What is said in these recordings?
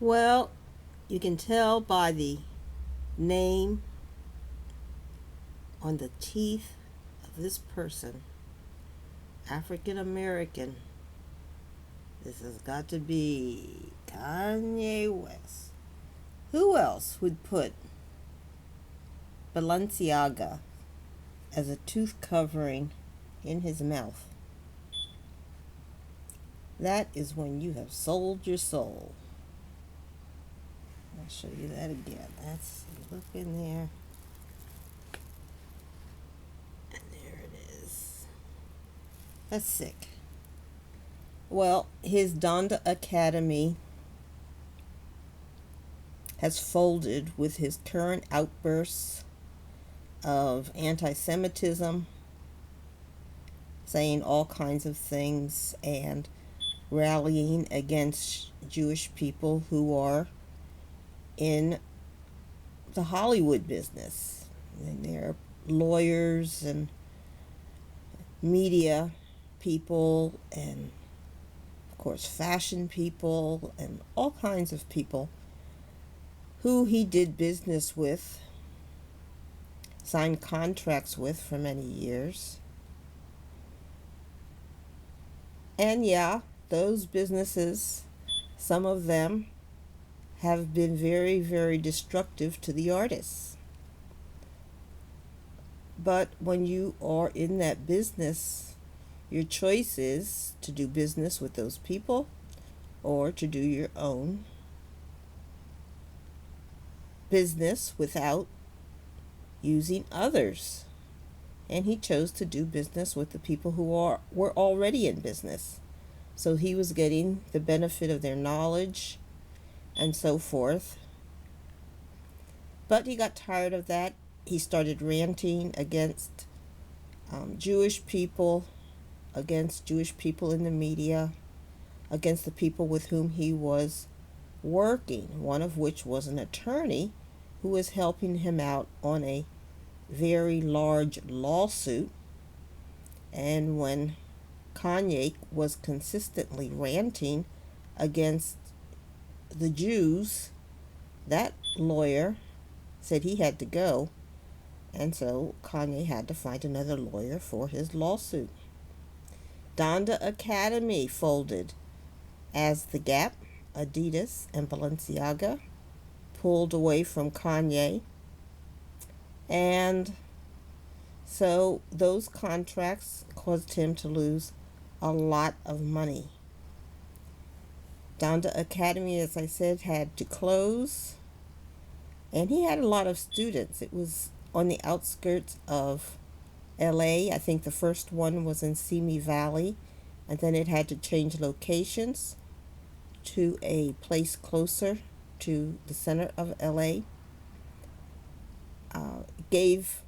Well, you can tell by the name on the teeth of this person, African American. This has got to be Kanye West. Who else would put Balenciaga as a tooth covering in his mouth? That is when you have sold your soul. I'll show you that again. Let's look in there. And there it is. That's sick. Well, his Donda Academy has folded with his current outbursts of anti Semitism, saying all kinds of things, and rallying against Jewish people who are in the Hollywood business. And they're lawyers and media people, and of course fashion people, and all kinds of people who he did business with, signed contracts with for many years. And yeah, those businesses, some of them have been very, very destructive to the artists. But when you are in that business, your choice is to do business with those people or to do your own business without using others. And he chose to do business with the people who were already in business. So he was getting the benefit of their knowledge and so forth. But he got tired of that. He started ranting against Jewish people, against Jewish people in the media, against the people with whom he was working, one of which was an attorney who was helping him out on a very large lawsuit. And when Kanye was consistently ranting against the Jews, that lawyer said he had to go, and so Kanye had to find another lawyer for his lawsuit. Donda Academy folded as the Gap, Adidas, and Balenciaga pulled away from Kanye. And so those contracts caused him to lose a lot of money. Donda Academy, as I said, had to close, and he had a lot of students. It was on the outskirts of LA. I think the first one was in Simi Valley, and then it had to change locations to a place closer to the center of LA. Gave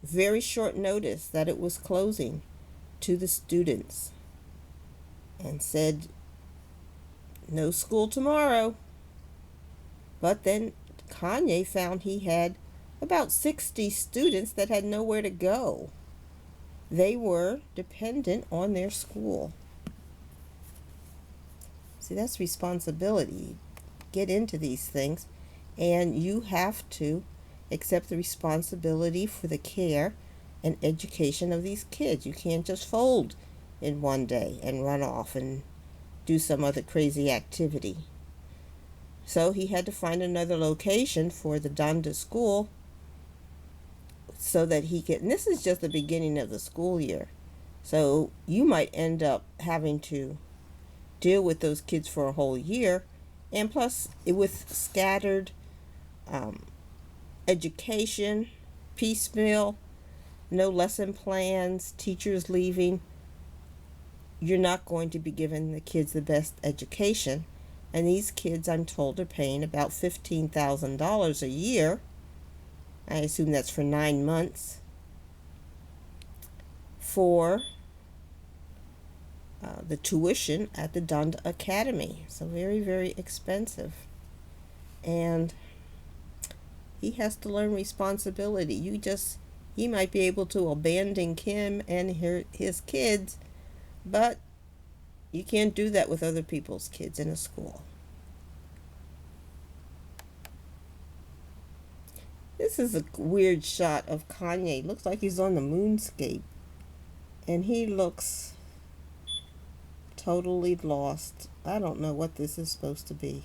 very short notice that it was closing to the students and said, no school tomorrow. But then Kanye found he had about 60 students that had nowhere to go. They were dependent on their school. See, that's responsibility. Get into these things, and you have to accept the responsibility for the care and education of these kids. You can't just fold in one day and run off and do some other crazy activity. So he had to find another location for the Donda school so that he could, and this is just the beginning of the school year. So you might end up having to deal with those kids for a whole year, and plus with scattered education, piecemeal, no lesson plans, teachers leaving. You're not going to be giving the kids the best education. And these kids, I'm told, are paying about $15,000 a year. I assume that's for 9 months for the tuition at the Donda Academy. So very, very expensive. And he has to learn responsibility. He might be able to abandon Kim and his kids, but you can't do that with other people's kids in a school. This is a weird shot of Kanye. Looks like he's on the Moonscape. And he looks totally lost. I don't know what this is supposed to be.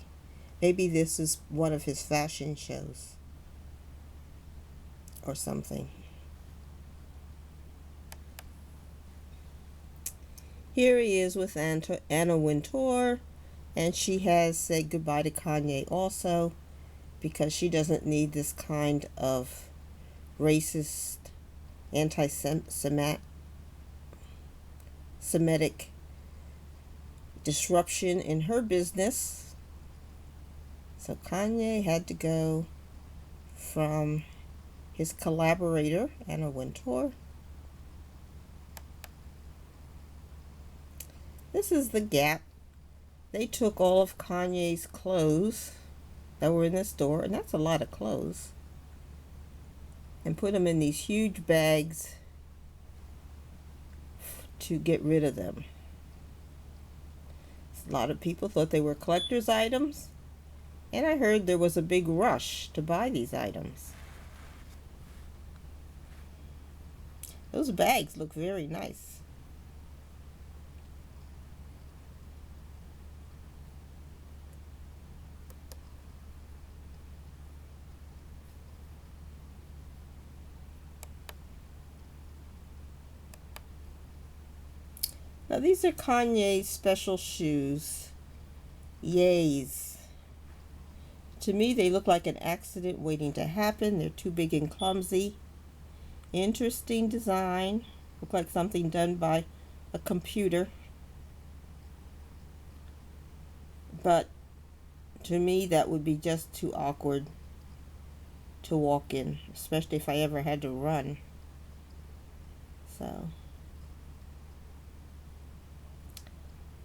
Maybe this is one of his fashion shows or something. Here he is with Anna Wintour, and she has said goodbye to Kanye also because she doesn't need this kind of racist, anti-Semitic disruption in her business. So Kanye had to go from his collaborator, Anna Wintour. This is the Gap. They took all of Kanye's clothes that were in the store, and that's a lot of clothes, and put them in these huge bags to get rid of them. A lot of people thought they were collector's items, and I heard there was a big rush to buy these items. Those bags look very nice. Now these are Kanye's special shoes. Yays. To me, they look like an accident waiting to happen. They're too big and clumsy. Interesting design. Look like something done by a computer. But to me, that would be just too awkward to walk in, especially if I ever had to run. So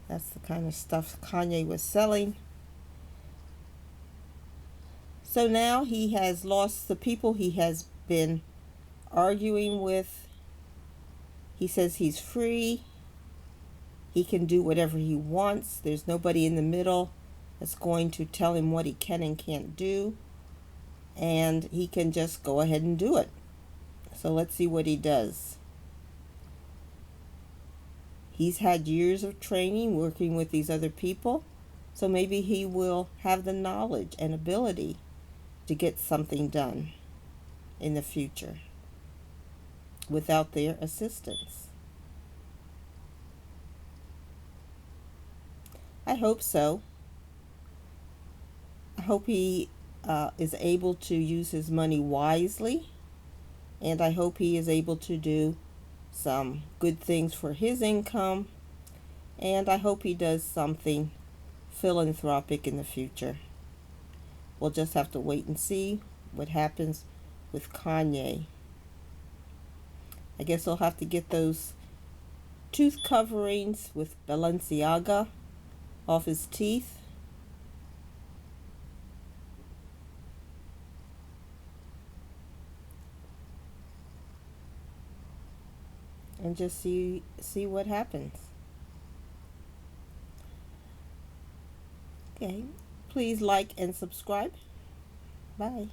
that's the kind of stuff Kanye was selling. So now he has lost the people he has been arguing with. He says he's free. He can do whatever he wants. There's nobody in the middle that's going to tell him what he can and can't do. And he can just go ahead and do it. So let's see what he does. He's had years of training working with these other people. So maybe he will have the knowledge and ability to get something done in the future without their assistance. I hope so. I hope he is able to use his money wisely, and I hope he is able to do some good things for his income, and I hope he does something philanthropic in the future. We'll just have to wait and see what happens with Kanye. I guess I'll have to get those tooth coverings with Balenciaga off his teeth. And just see what happens. Okay. Please like and subscribe. Bye.